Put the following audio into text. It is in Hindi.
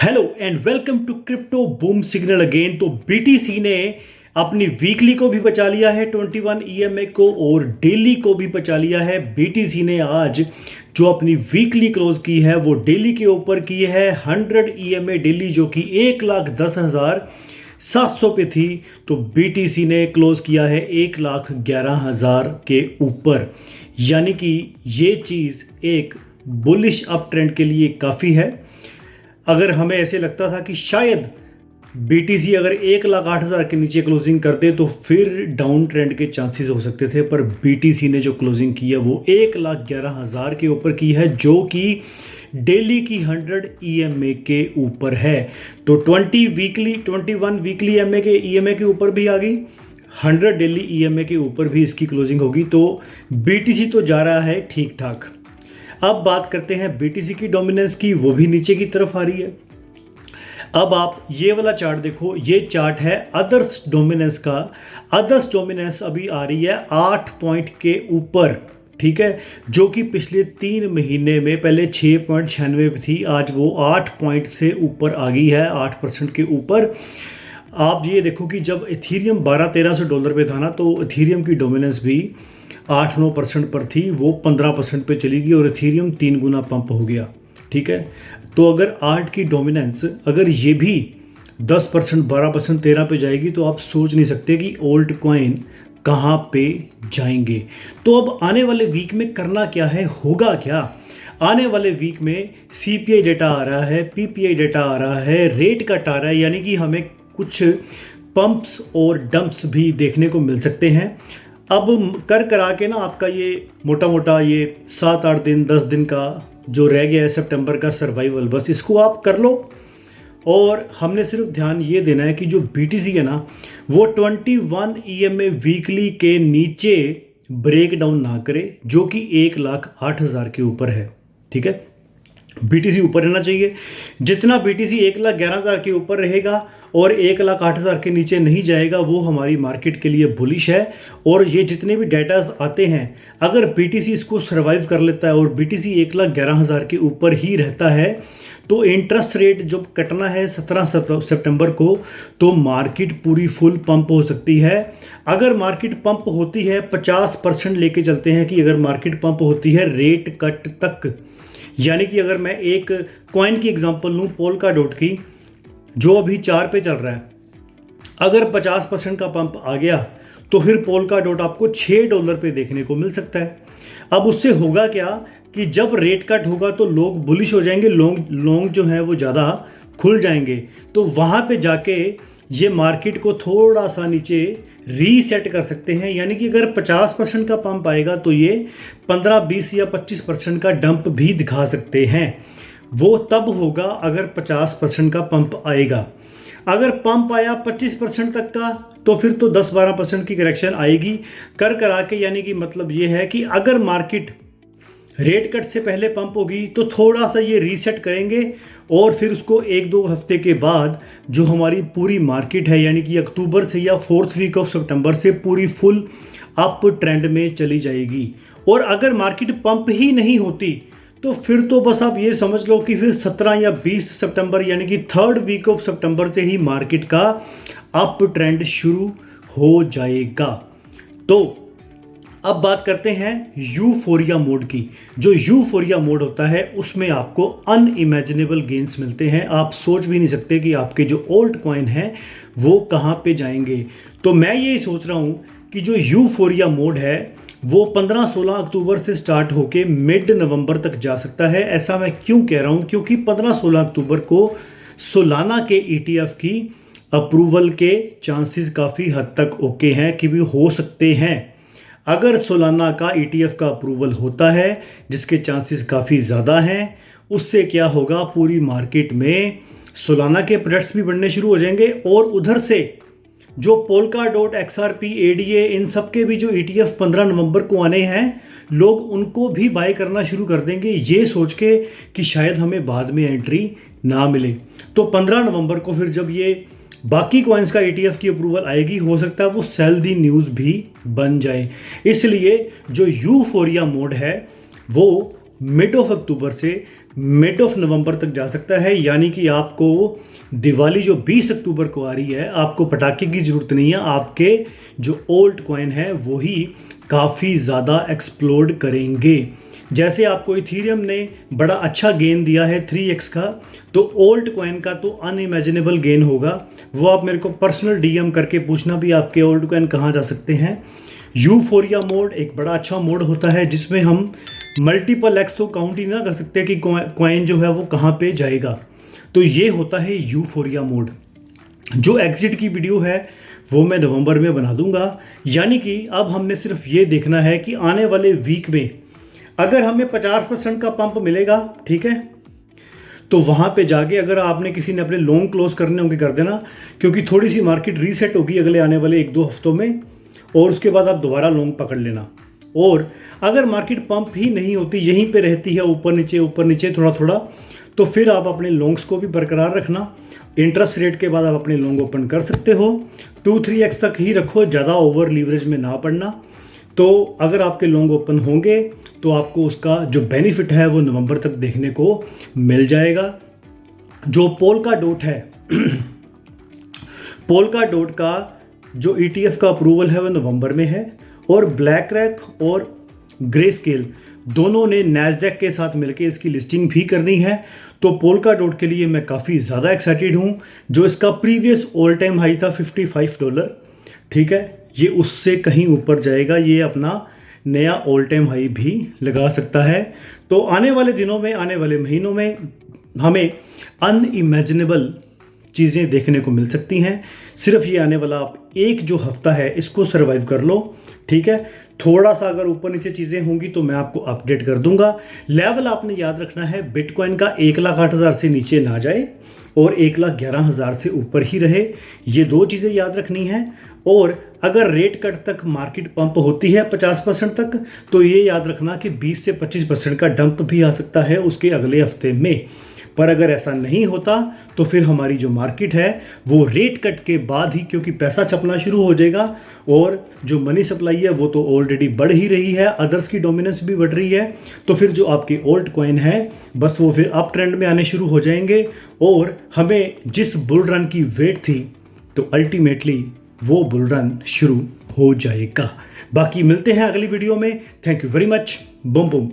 Hello and welcome to crypto boom signal again. तो बीटीसी ने अपनी वीकली को भी बचा लिया है 21 ईएमए को और डेली को भी बचा लिया है। बीटीसी ने आज जो अपनी वीकली क्लोज की है वो डेली के ऊपर की है 100 ईएमए डेली, जो कि 1,10,700 पे थी। तो बीटीसी ने क्लोज किया है 1,11,000 के ऊपर, यानी कि ये चीज़ एक बुलिश अप ट्रेंड के लिए काफ़ी है। अगर हमें ऐसे लगता था कि शायद बीटीसी अगर 1,08,000 के नीचे क्लोजिंग करते तो फिर डाउन ट्रेंड के चांसेस हो सकते थे, पर बीटीसी ने जो क्लोजिंग की है वो 1,11,000 के ऊपर की है, जो कि डेली की 100 ईएमए के ऊपर है। तो 21 वीकली ईएमए के ऊपर भी आ गई, 100 डेली ईएमए के ऊपर भी इसकी क्लोजिंग होगी। तो बीटीसी तो जा रहा है ठीक ठाक। अब बात करते हैं बीटीसी की डोमिनेंस की, वो भी नीचे की तरफ आ रही है। अब आप ये वाला चार्ट देखो, ये चार्ट है अदर्स डोमिनेंस का। अदर्स डोमिनेंस अभी आ रही है 8 पॉइंट के ऊपर, ठीक है, जो कि पिछले 3 महीने में पहले 6.96 पे थी, आज वो 8 पॉइंट से ऊपर आ गई है, 8% के ऊपर। आप ये देखो कि जब इथीरियम $1200-1300 पे था ना, तो इथीरियम की डोमिनेंस भी 8-9% पर थी, वो 15% पे चली गई और इथीरियम 3 गुना पंप हो गया, ठीक है। तो अगर 8 की डोमिनेंस अगर ये भी 10%, 12%, 13 पे जाएगी तो आप सोच नहीं सकते कि ओल्ट कॉइन कहाँ पे जाएंगे। तो अब आने वाले वीक में करना क्या है, होगा क्या? आने वाले वीक में सीपीआई डेटा आ रहा है, पीपीआई डेटा आ रहा है, रेट कट आ रहा है, यानी कि हमें कुछ पंप्स और डंप्स भी देखने को मिल सकते हैं। अब करा के ना आपका ये मोटा मोटा ये 7-8 दिन 10 दिन का जो रह गया है सितंबर का सर्वाइवल, बस इसको आप कर लो। और हमने सिर्फ ध्यान ये देना है कि जो बीटीसी है ना वो 21 ईएमए वीकली के नीचे ब्रेक डाउन ना करे, जो कि 1,08,000 के ऊपर है, ठीक है। बीटीसी ऊपर रहना चाहिए। जितना बीटीसी 1,11,000 के ऊपर रहेगा और 1,08,000 के नीचे नहीं जाएगा, वो हमारी मार्केट के लिए बुलिश है। और ये जितने भी डेटास आते हैं, अगर बीटीसी इसको सर्वाइव कर लेता है और बीटीसी 1,11,000 के ऊपर ही रहता है, तो इंटरेस्ट रेट जब कटना है 17 सितंबर को, तो मार्केट पूरी फुल पंप हो सकती है। अगर मार्केट पंप होती है 50% लेके चलते हैं कि अगर मार्केट पंप होती है रेट कट तक, यानी कि अगर मैं एक कॉइन की एग्जांपल लूँ, पोल्का डॉट की, जो अभी 4 पे चल रहा है, अगर 50% का पंप आ गया तो फिर पोल्का डॉट आपको $6 पे देखने को मिल सकता है। अब उससे होगा क्या कि जब रेट कट होगा तो लोग बुलिश हो जाएंगे, लॉन्ग जो है वो ज़्यादा खुल जाएंगे, तो वहाँ पे जाके ये मार्केट को थोड़ा सा नीचे रीसेट कर सकते हैं। यानी कि अगर 50% का पंप आएगा तो ये 15, 20 या 25% का डंप भी दिखा सकते हैं। वो तब होगा अगर 50% का पंप आएगा। अगर पंप आया 25% तक का तो फिर तो 10-12% की करेक्शन आएगी करा के। यानी कि मतलब ये है कि अगर मार्केट रेट कट से पहले पंप होगी तो थोड़ा सा ये रीसेट करेंगे और फिर उसको 1-2 हफ्ते के बाद जो हमारी पूरी मार्केट है, यानी कि अक्टूबर से या 4th वीक ऑफ सितंबर से पूरी फुल अप ट्रेंड में चली जाएगी। और अगर मार्केट पंप ही नहीं होती तो फिर तो बस आप ये समझ लो कि फिर 17 या 20 सितंबर, यानी कि 3rd वीक ऑफ सितंबर से ही मार्केट का अप ट्रेंड शुरू हो जाएगा। तो अब बात करते हैं यूफोरिया मोड की। जो यूफोरिया मोड होता है उसमें आपको अनइमेजिनेबल गेन्स मिलते हैं। आप सोच भी नहीं सकते कि आपके जो ओल्ट कॉइन हैं वो कहाँ पे जाएंगे। तो मैं ये सोच रहा हूँ कि जो यूफोरिया मोड है वो 15-16 अक्टूबर से स्टार्ट होके मिड नवंबर तक जा सकता है। ऐसा मैं क्यों कह रहा हूँ, क्योंकि 15-16 अक्टूबर को सोलाना के ETF की अप्रूवल के चांसेस काफ़ी हद तक ओके हैं कि भी हो सकते हैं। अगर सोलाना का ETF का अप्रूवल होता है, जिसके चांसेस काफ़ी ज़्यादा हैं, उससे क्या होगा, पूरी मार्केट में सोलाना के प्रोडक्ट्स भी बढ़ने शुरू हो जाएंगे और उधर से जो पोल्का डॉट, XRP, ADA, इन सब के भी जो ETF 15 नवंबर को आने हैं, लोग उनको भी बाय करना शुरू कर देंगे, ये सोच के कि शायद हमें बाद में एंट्री ना मिले। तो 15 नवंबर को फिर जब ये बाकी कॉइन्स का ETF की अप्रूवल आएगी, हो सकता है वो सेल दी न्यूज़ भी बन जाए। इसलिए जो यूफोरिया मोड है वो मिड ऑफ अक्टूबर से मिड ऑफ नवंबर तक जा सकता है, यानी कि आपको दिवाली जो 20 अक्टूबर को आ रही है, आपको पटाखे की ज़रूरत नहीं है। आपके जो ओल्ड कॉइन है वो ही काफ़ी ज़्यादा एक्सप्लोड करेंगे। जैसे आपको इथीरियम ने बड़ा अच्छा गेन दिया है 3x का, तो ओल्ड कॉइन का तो अनइमेजिनेबल गेन होगा। वो आप मेरे को पर्सनल डीएम करके पूछना भी आपके ओल्ड कॉइन कहाँ जा सकते हैं। यूफोरिया मोड एक बड़ा अच्छा मोड होता है जिसमें हम मल्टीपल एक्स तो काउंट ही ना कर सकते कि कॉइन जो है वो कहाँ पे जाएगा। तो ये होता है यूफोरिया मोड। जो एग्जिट की वीडियो है वो मैं नवंबर में बना दूंगा। यानी कि अब हमने सिर्फ ये देखना है कि आने वाले वीक में अगर हमें 50% का पंप मिलेगा, ठीक है, तो वहाँ पे जाके अगर आपने किसी ने अपने लॉन्ग क्लोज करने होंगे कर देना, क्योंकि थोड़ी सी मार्केट रीसेट होगी अगले आने वाले 1-2 हफ्तों में, और उसके बाद आप दोबारा लॉन्ग पकड़ लेना। और अगर मार्केट पंप ही नहीं होती, यहीं पे रहती है ऊपर नीचे थोड़ा थोड़ा, तो फिर आप अपने लॉन्ग्स को भी बरकरार रखना। इंटरेस्ट रेट के बाद आप अपने लॉन्ग ओपन कर सकते हो। 2-3x तक ही रखो, ज़्यादा ओवर लीवरेज में ना पड़ना। तो अगर आपके लॉन्ग ओपन होंगे तो आपको उसका जो बेनिफिट है वो नवंबर तक देखने को मिल जाएगा। जो पोल्का डॉट है पोल्का डॉट का जो ETF का अप्रूवल है वो नवंबर में है, और ब्लैक रैक और ग्रे स्केल दोनों ने नैस्डैक के साथ मिलकर इसकी लिस्टिंग भी करनी है। तो पोल्का डॉट के लिए मैं काफ़ी ज़्यादा एक्साइटेड हूँ। जो इसका प्रीवियस ऑल टाइम हाई था $55, ठीक है, ये उससे कहीं ऊपर जाएगा। ये अपना नया ऑल टाइम हाई भी लगा सकता है। तो आने वाले दिनों में, आने वाले महीनों में हमें अनइमेजिनेबल चीज़ें देखने को मिल सकती हैं। सिर्फ ये आने वाला आप एक जो हफ्ता है इसको सरवाइव कर लो, ठीक है। थोड़ा सा अगर ऊपर नीचे चीज़ें होंगी तो मैं आपको अपडेट कर दूंगा। लेवल आपने याद रखना है बिटकॉइन का 1,08,000 से नीचे ना जाए और 1,11,000 से ऊपर ही रहे। ये 2 चीज़ें याद रखनी है। और अगर रेट कट तक मार्केट पंप होती है 50% तक, तो ये याद रखना कि 20 से 25% का डंप भी आ सकता है उसके अगले हफ्ते में। पर अगर ऐसा नहीं होता तो फिर हमारी जो मार्केट है वो रेट कट के बाद ही, क्योंकि पैसा छपना शुरू हो जाएगा और जो मनी सप्लाई है वो तो ऑलरेडी बढ़ ही रही है, अदर्स की डोमिनेंस भी बढ़ रही है। तो फिर जो आपके ओल्ड कॉइन है बस वो फिर अप ट्रेंड में आने शुरू हो जाएंगे, और हमें जिस बुल रन की वेट थी तो अल्टीमेटली वो बुल रन शुरू हो जाएगा। बाकी मिलते हैं अगली वीडियो में। Thank you very much. Boom boom.